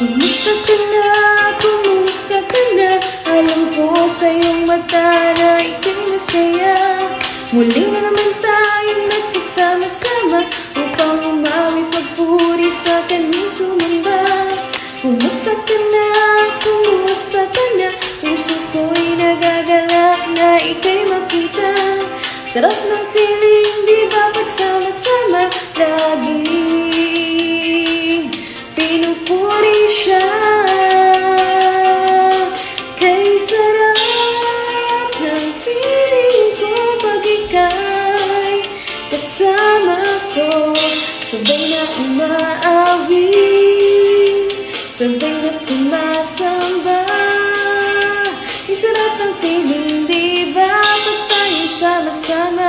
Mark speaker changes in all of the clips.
Speaker 1: Kumusta ka na? Kumusta ka na? Alam ko sa iyong mata na ika'y masaya. Muli na naman tayong nagkasama-sama upang umawi pagpuri sa kanyang sumamba. Kumusta ka na? Kumusta ka na? Puso ko'y nagagalak na ika'y makita. Sarap ng feeling, di ba pagsama-sama laging pinupuri siya. Kay sarap ng feeling ko pag ika'y kasama ko. Sabay na umaawit, sabay na sumasamba. Kay sarap ng feeling, di ba pag tayo sama-sama.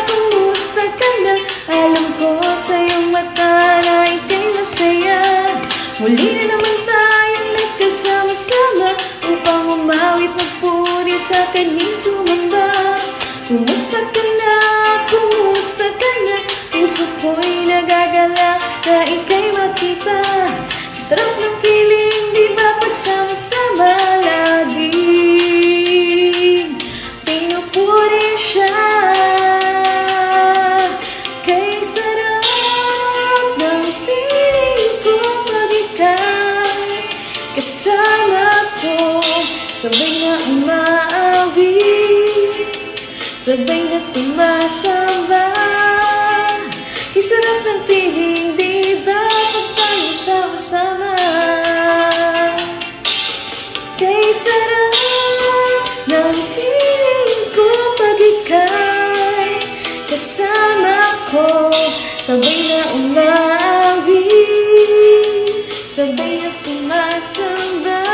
Speaker 1: Kumusta ka na? Alam ko sa iyong mata na ika'y masaya. Muli na naman tayong nagkasama-sama upang umawi pagpuri sa kanyang sumamba. Kumusta ka na? Kumusta ka na? Puso ko'y nagagalak na ika'y makita. Sarap ng feeling, di ba pagsama-sama laging pinupuri siya. Kasama ko, sabay na umaawit, sabay na sumasamba. Isarap ng feeling, di ba pag tayo sama-sama. Kay sarap ng feeling ko pag ika'y kasama ko, sabay na umaawit, sabay na sumasamba.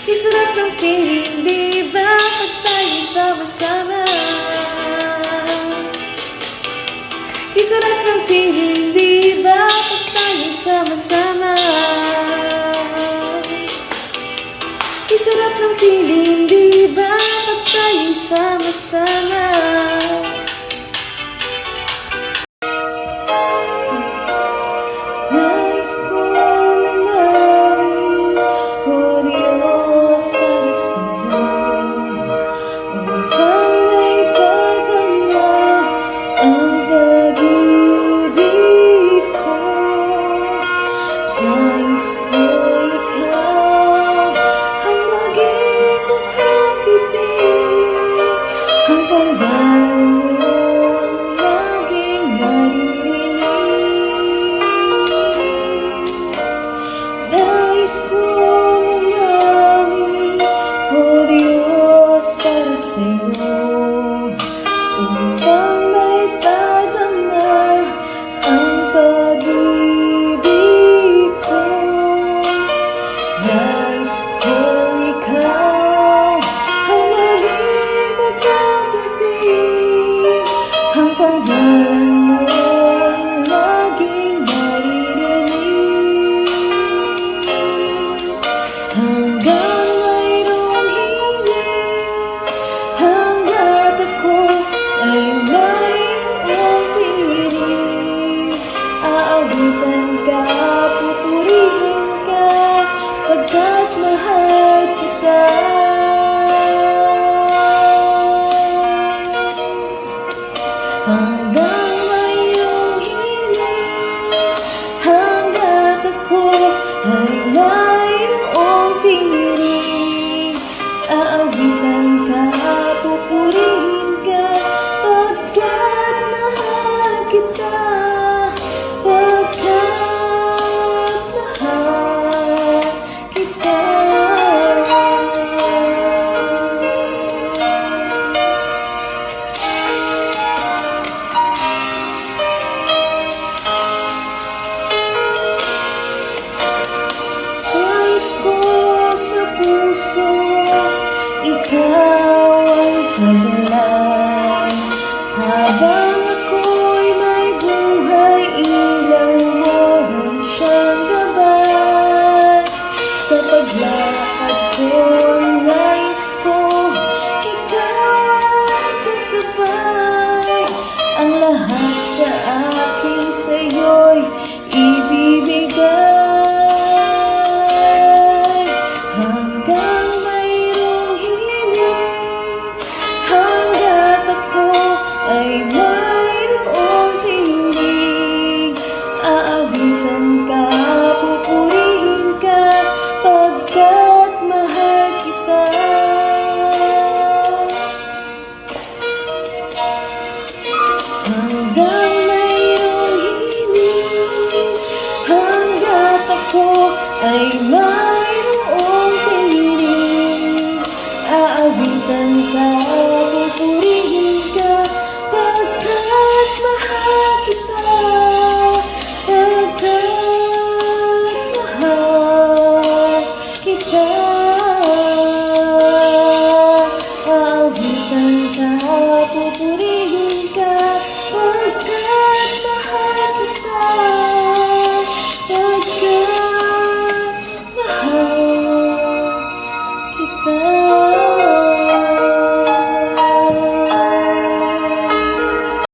Speaker 1: Isarap ng feeling, di ba pag tayo sama-sama. Isarap ng feeling, di ba pag tayo sama-sama. Isarap ng feeling, di ba pag tayo sama-sama. Nais kong manawin, O Diyos, para sa'yo, upang may padama ang pag-ibig ko. Nais kong ikaw ang maging pagkakabig, ang pangalan mo ang laging maririnig. Hanggang mayroong hiling, hanggat ako ay may umiinig. Aawitan ka, pupurihin ka, pagkat mahal ka, pupurihin ka, pagkat mahal kita, pagkat mahal kita. Aabutan ka, pupurihin ka, pagkat mahal kita, pagkat mahal kita.